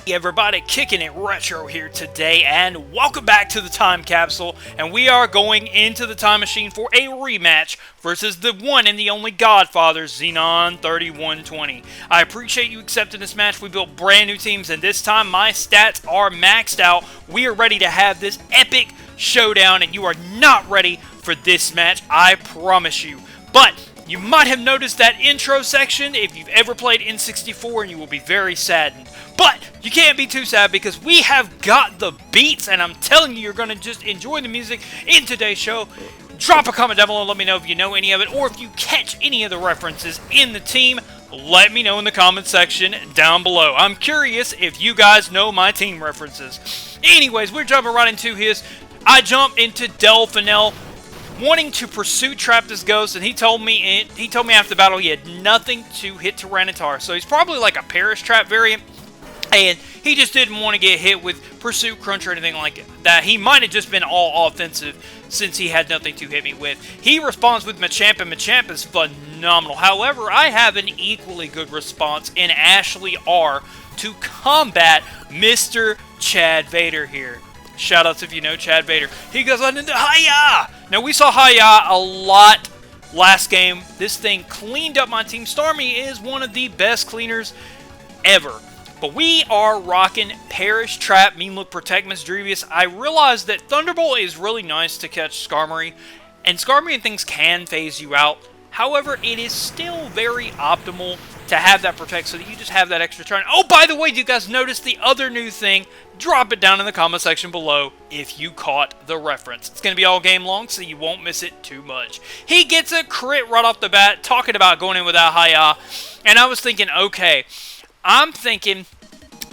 Hey everybody, Kicking It Retro here today, and welcome back to the Time Capsule, and we are going into the Time Machine for a rematch versus the one and the only Godfather, Xenon 3120. I appreciate you accepting this match. We built brand new teams, and this time my stats are maxed out. We are ready to have this epic showdown, and you are not ready for this match, I promise you. But you might have noticed that intro section if you've ever played N64, and you will be very saddened. But you can't be too sad because we have got the beats, and I'm telling you, you're going to just enjoy the music in today's show. Drop a comment down below and let me know if you know any of it, or if you catch any of the references in the team. Let me know in the comment section down below. I'm curious if you guys know my team references. Anyways, we're jumping right into his. I jumped into Delphinel, wanting to pursue trap this ghost, and he told me after the battle he had nothing to hit Tyranitar. So he's probably like a Perish Trap variant, and he just didn't want to get hit with Pursuit, Crunch, or anything like that. He might have just been all offensive since he had nothing to hit me with. He responds with Machamp, and Machamp is phenomenal. However, I have an equally good response in Ashley R to combat Mr. Chad Vader here. Shoutouts if you know Chad Vader. He goes on into Hiya! Now, we saw Hiya a lot last game. This thing cleaned up my team. Starmie is one of the best cleaners ever. But we are rocking Perish Trap, Mean Look, Protect, Misdreavious. I realized that Thunderbolt is really nice to catch Skarmory, and Skarmory and things can phase you out. However, it is still very optimal to have that Protect so that you just have that extra turn. Oh, by the way, do you guys notice the other new thing? Drop it down in the comment section below if you caught the reference. It's going to be all game long, so you won't miss it too much. He gets a crit right off the bat, talking about going in without Hiya, and I was thinking, okay, I'm thinking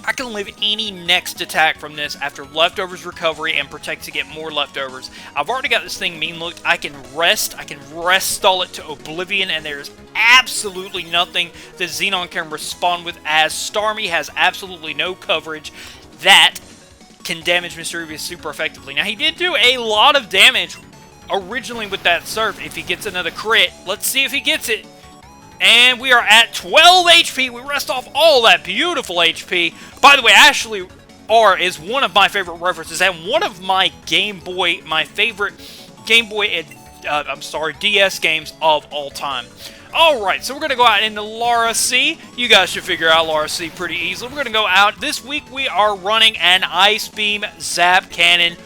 I can live any next attack from this after Leftovers Recovery and Protect to get more Leftovers. I've already got this thing Mean Looked. I can rest stall it to Oblivion, and there's absolutely nothing that Xenon can respond with, as Starmie has absolutely no coverage that can damage Misdreavious super effectively. Now, he did do a lot of damage originally with that Surf. If he gets another crit, let's see if he gets it. And we are at 12 HP. We rest off all that beautiful HP. By the way, Ashley R is one of my favorite references, and one of my favorite Game Boy, DS games of all time. Alright, so we're going to go out into Lara C. You guys should figure out Lara C pretty easily. We're going to go out. This week we are running an Ice Beam Zap Cannon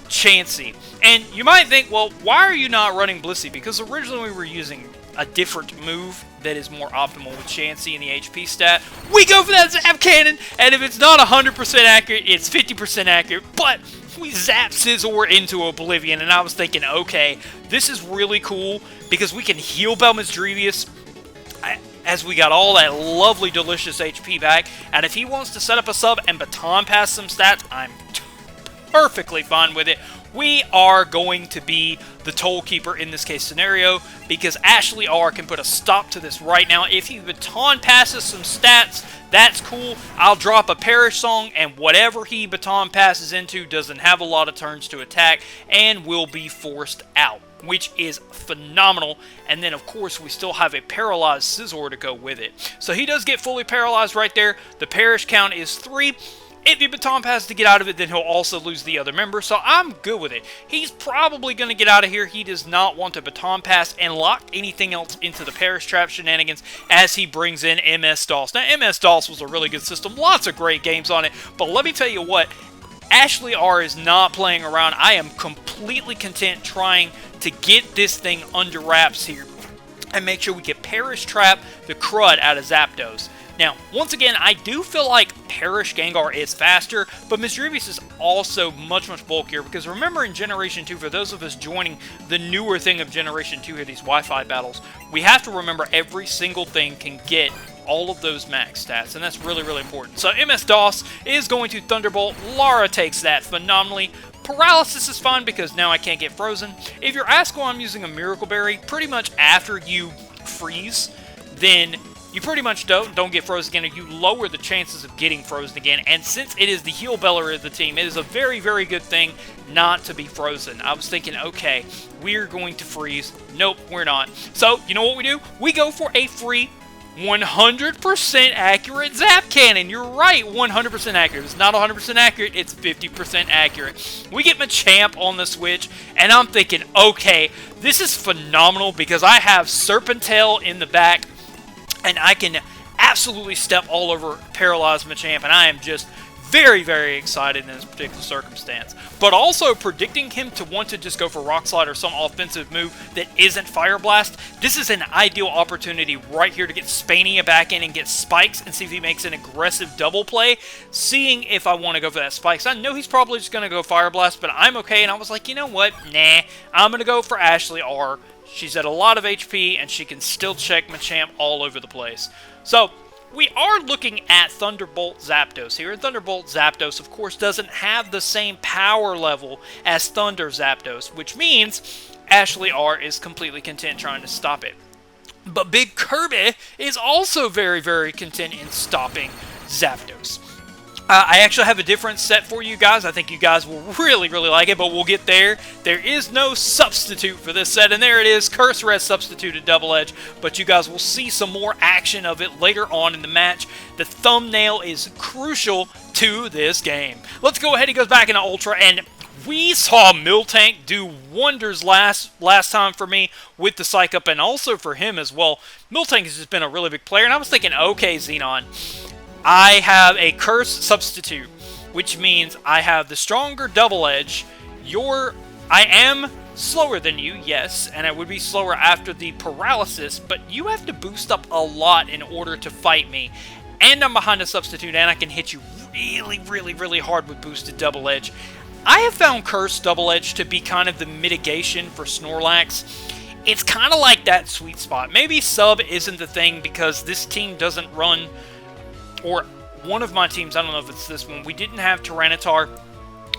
Chansey. And you might think, well, why are you not running Blissey? Because originally we were using a different move that is more optimal with Chansey and the HP stat. We go for that Zap Cannon, and if it's not 100% accurate, it's 50% accurate, but we zap Scizor into Oblivion, and I was thinking, okay, this is really cool, because we can heal Bell Misdreavious as we got all that lovely, delicious HP back, and if he wants to set up a sub and baton pass some stats, I'm perfectly fine with it. We are going to be the Toll Keeper in this case scenario, because Ashley R can put a stop to this right now. If he baton passes some stats, that's cool. I'll drop a Perish Song, and whatever he baton passes into doesn't have a lot of turns to attack and will be forced out, which is phenomenal. And then, of course, we still have a paralyzed Scizor to go with it. So he does get fully paralyzed right there. The Perish count is 3. If you baton pass to get out of it, then he'll also lose the other member, so I'm good with it. He's probably going to get out of here. He does not want to baton pass and lock anything else into the Perish Trap shenanigans as he brings in MS-DOS. Now, MS-DOS was a really good system. Lots of great games on it, but let me tell you what, Ashley R is not playing around. I am completely content trying to get this thing under wraps here and make sure we get Perish Trap the crud out of Zapdos. Now, once again, I do feel like Perish Gengar is faster, but Misdreavious is also much, much bulkier, because remember in Generation 2, for those of us joining the newer thing of Generation 2 here, these Wi-Fi battles, we have to remember every single thing can get all of those max stats, and that's really, really important. So MS-DOS is going to Thunderbolt. Lara takes that phenomenally. Paralysis is fine because now I can't get frozen. If you're asking why I'm using a Miracle Berry, pretty much after you freeze, then you pretty much don't get frozen again, or you lower the chances of getting frozen again. And since it is the heal beller of the team, it is a very, very good thing not to be frozen. I was thinking, okay, we're going to freeze. Nope, we're not. So, you know what we do? We go for a free 100% accurate Zap Cannon. You're right, 100% accurate. It's not 100% accurate, it's 50% accurate. We get Machamp on the Switch, and I'm thinking, okay, this is phenomenal because I have Serpentale in the back, and I can absolutely step all over Paralyzed Machamp, and I am just very, very excited in this particular circumstance. But also predicting him to want to just go for Rock Slide or some offensive move that isn't Fire Blast. This is an ideal opportunity right here to get Spania back in and get Spikes and see if he makes an aggressive double play. Seeing if I want to go for that Spikes. I know he's probably just going to go Fire Blast, but I'm okay. And I was like, you know what? Nah, I'm going to go for Ashley R. She's at a lot of HP, and she can still check Machamp all over the place. So we are looking at Thunderbolt Zapdos here. Thunderbolt Zapdos, of course, doesn't have the same power level as Thunder Zapdos, which means Ashley R is completely content trying to stop it. But Big Kirby is also very, very content in stopping Zapdos. I actually have a different set for you guys. I think you guys will really, really like it, but we'll get there. There is no substitute for this set, and there it is. Curse Rest substituted Double Edge, but you guys will see some more action of it later on in the match. The thumbnail is crucial to this game. Let's go ahead. He goes back into Ultra, and we saw Miltank do wonders last time for me with the Psych Up, and also for him as well. Miltank has just been a really big player, and I was thinking, okay, Xenon, I have a Curse substitute, which means I have the stronger Double Edge. I am slower than you, yes, and I would be slower after the Paralysis, but you have to boost up a lot in order to fight me. And I'm behind a substitute, and I can hit you really, really, really hard with boosted Double Edge. I have found Curse Double Edge to be kind of the mitigation for Snorlax. It's kind of like that sweet spot. Maybe sub isn't the thing because this team doesn't run, or one of my teams, I don't know if it's this one, we didn't have Tyranitar.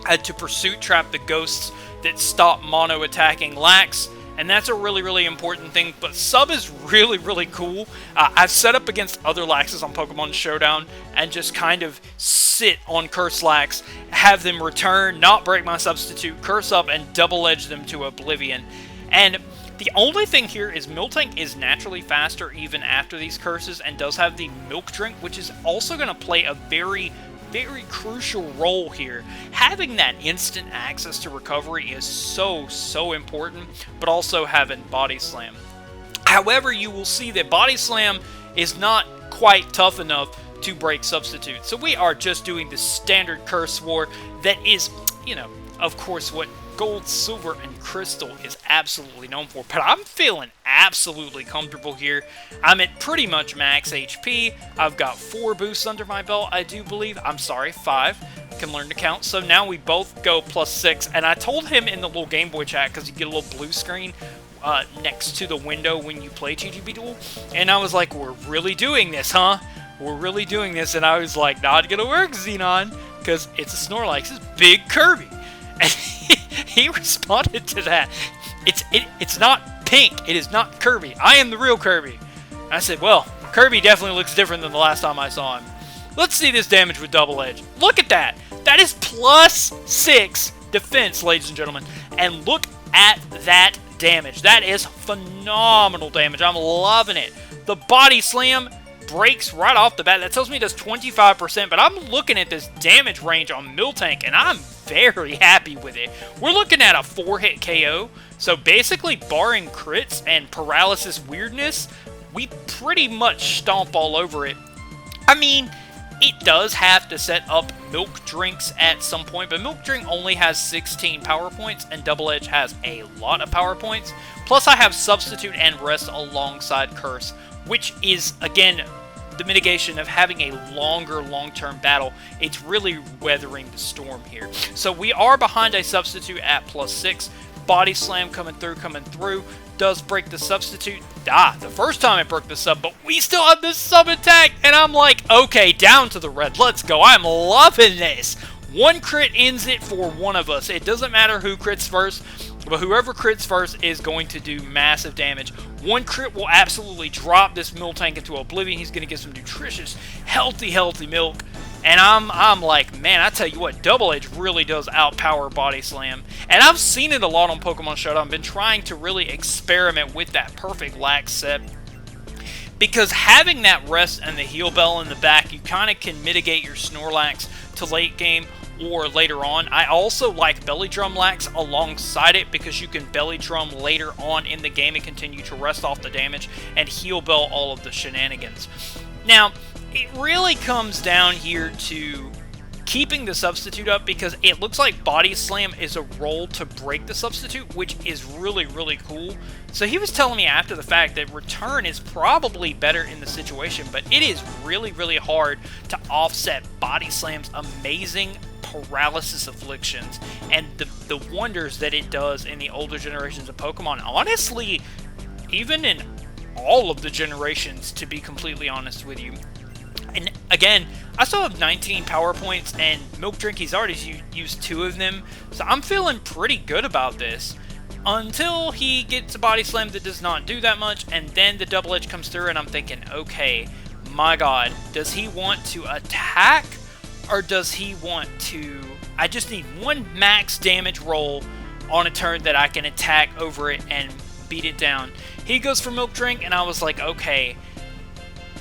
I had to Pursuit Trap the ghosts that stop mono attacking Lax, and that's a really, really important thing. But sub is really, really cool. I've set up against other Laxes on Pokemon Showdown and just kind of sit on Curse Lax, have them return, not break my substitute, curse up, and double edge them to oblivion. And the only thing here is Miltank is naturally faster even after these curses and does have the Milk Drink, which is also going to play a very, very crucial role here. Having that instant access to recovery is so, so important, but also having Body Slam. However, you will see that Body Slam is not quite tough enough to break substitute. So we are just doing the standard Curse War that is, you know, of course what Gold, Silver, and Crystal is absolutely known for. But I'm feeling absolutely comfortable here. I'm at pretty much max HP. I've got 4 boosts under my belt, I do believe. I'm sorry, 5. I can learn to count. So now we both go +6. And I told him in the little Game Boy chat, because you get a little blue screen next to the window when you play TGB Duel. And I was like, we're really doing this, huh? We're really doing this. And I was like, not gonna work, Xenon, because it's a Snorlax. It's Big Kirby. And he responded to that. It's not pink. It is not Kirby. I am the real Kirby. I said, well, Kirby definitely looks different than the last time I saw him. Let's see this damage with Double Edge. Look at that. That is +6 defense, ladies and gentlemen. And look at that damage. That is phenomenal damage. I'm loving it. The Body Slam breaks right off the bat. That tells me it does 25%, but I'm looking at this damage range on Miltank, and I'm very happy with it. We're looking at a 4-hit KO, so basically, barring crits and paralysis weirdness, we pretty much stomp all over it. I mean, it does have to set up Milk Drinks at some point, but Milk Drink only has 16 power points, and Double Edge has a lot of power points. Plus, I have Substitute and Rest alongside Curse, which is, again, the mitigation of having a longer long-term battle. It's really weathering the storm here. So we are behind a substitute at +6. Body Slam coming through. Does break the substitute. The first time it broke the sub, but we still have this sub attack, and I'm like, okay, down to the red. Let's go. I'm loving this. 1 crit ends it for one of us. It doesn't matter who crits first, but whoever crits first is going to do massive damage. 1 crit will absolutely drop this Miltank into oblivion. He's going to get some nutritious, healthy milk. And I'm like, man, I tell you what, Double Edge really does outpower Body Slam. And I've seen it a lot on Pokemon Showdown. I've been trying to really experiment with that perfect Lax set. because having that rest and the heal bell in the back, you kind of can mitigate your Snorlax to late game or later on. I also like Belly Drum Lax alongside it because you can Belly Drum later on in the game and continue to rest off the damage and heal bell all of the shenanigans. Now, it really comes down here to keeping the substitute up because it looks like Body Slam is a roll to break the substitute, which is really, really cool. So he was telling me after the fact that Return is probably better in the situation, but it is really, really hard to offset Body Slam's amazing paralysis afflictions and the wonders that it does in the older generations of Pokemon. Honestly, even in all of the generations, to be completely honest with you. And again, I still have 19 power points, and Milk Drink, he's already used 2 of them, so I'm feeling pretty good about this. Until he gets a Body Slam that does not do that much, and then the Double Edge comes through, and I'm thinking, okay, my god, does he want to attack, or does he want to... I just need one max damage roll on a turn that I can attack over it and beat it down. He goes for Milk Drink, and I was like, okay,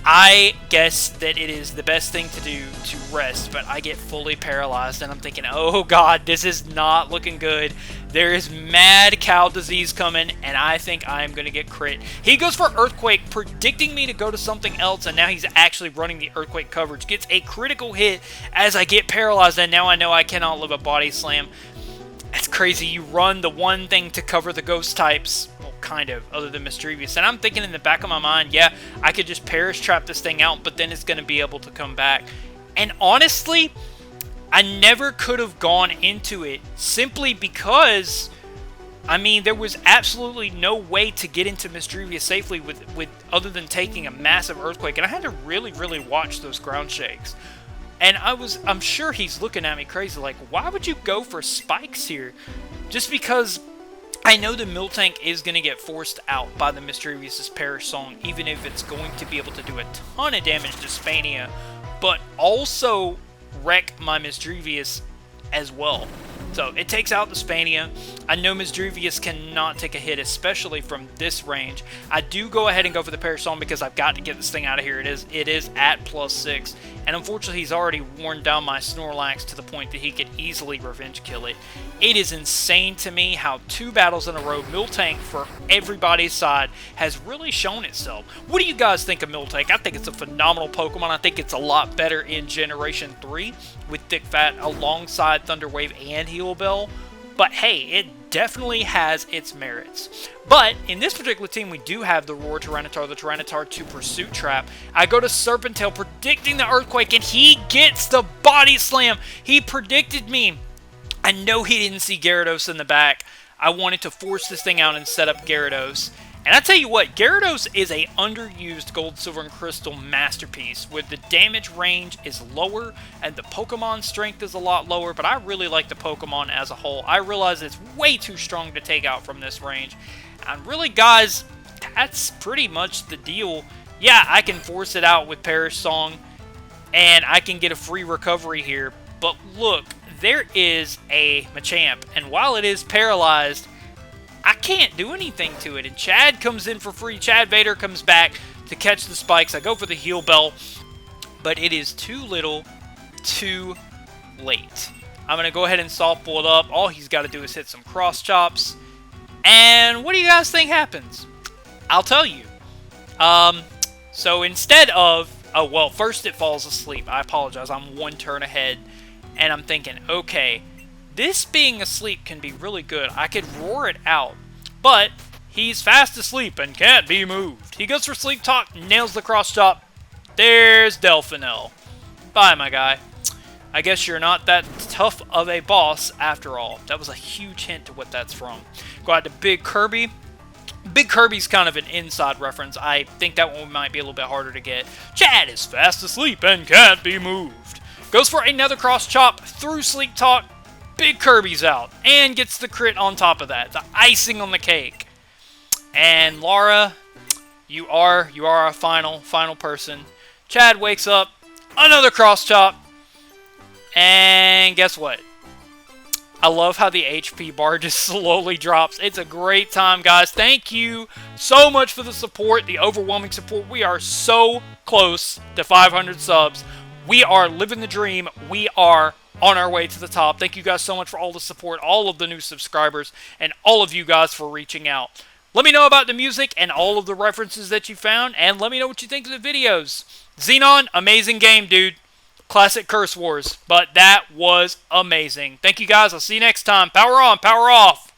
I guess that it is the best thing to do to rest, but I get fully paralyzed, and I'm thinking, oh god, this is not looking good. There is mad cow disease coming, and I think I'm going to get crit. He goes for Earthquake, predicting me to go to something else, and now he's actually running the Earthquake coverage. Gets a critical hit as I get paralyzed, and now I know I cannot live a Body Slam. That's crazy. You run the one thing to cover the ghost types. Well, kind of, other than Mischievous. And I'm thinking in the back of my mind, yeah, I could just Perish Trap this thing out, but then it's going to be able to come back. And honestly, I never could have gone into it simply because, I mean, there was absolutely no way to get into Mischievous safely with other than taking a massive Earthquake. And I had to really, really watch those ground shakes. And I'm sure he's looking at me crazy, like, why would you go for spikes here? Just because I know the Miltank is going to get forced out by the Mischievous Perish Song, even if it's going to be able to do a ton of damage to Spania, but also wreck my Mischievous as well. So it takes out the Spania. I know Mischievous cannot take a hit, especially from this range. I do go ahead and go for the Perish Song because I've got to get this thing out of here. It is at +6. And unfortunately, he's already worn down my Snorlax to the point that he could easily revenge kill it. It is insane to me how 2 battles in a row, Miltank, for everybody's side, has really shown itself. What do you guys think of Miltank? I think it's a phenomenal Pokemon. I think it's a lot better in Generation 3 with Thick Fat alongside Thunder Wave and Heal Bell. But hey, it definitely has its merits. But in this particular team, we do have the Roar Tyranitar, the Tyranitar to Pursuit Trap. I go to Serpentale, predicting the Earthquake, and he gets the Body Slam. He predicted me. I know he didn't see Gyarados in the back. I wanted to force this thing out and set up Gyarados. And I tell you what, Gyarados is a underused Gold, Silver, and Crystal masterpiece, where the damage range is lower and the Pokemon strength is a lot lower, but I really like the Pokemon as a whole. I realize it's way too strong to take out from this range. And really, guys, that's pretty much the deal. Yeah, I can force it out with Perish Song, and I can get a free recovery here. But look, there is a Machamp, and while it is paralyzed, I can't do anything to it. And Chad comes in for free. Chad Vader comes back to catch the spikes. I go for the Heal Bell, but it is too little, too late. I'm going to go ahead and soft pull it up. All he's got to do is hit some cross chops. And what do you guys think happens? I'll tell you. So instead of... Oh, well, first it falls asleep. I apologize. I'm 1 turn ahead. And I'm thinking, okay, this being asleep can be really good. I could roar it out. But he's fast asleep and can't be moved. He goes for Sleep Talk, nails the cross chop. There's Delphinel. Bye, my guy. I guess you're not that tough of a boss after all. That was a huge hint to what that's from. Go out to Big Kirby. Big Kirby's kind of an inside reference. I think that one might be a little bit harder to get. Chad is fast asleep and can't be moved. Goes for another cross chop through Sleep Talk. Big Kirby's out and gets the crit on top of that. The icing on the cake. And Lara, you are a final person. Chad wakes up. Another cross chop. And guess what? I love how the HP bar just slowly drops. It's a great time, guys. Thank you so much for the support, the overwhelming support. We are so close to 500 subs. We are living the dream. We are on our way to the top. Thank you guys so much for all the support, all of the new subscribers, and all of you guys for reaching out. Let me know about the music and all of the references that you found, and let me know what you think of the videos. Xenon, amazing game, dude. Classic Curse Wars, but that was amazing. Thank you guys. I'll see you next time. Power on, power off.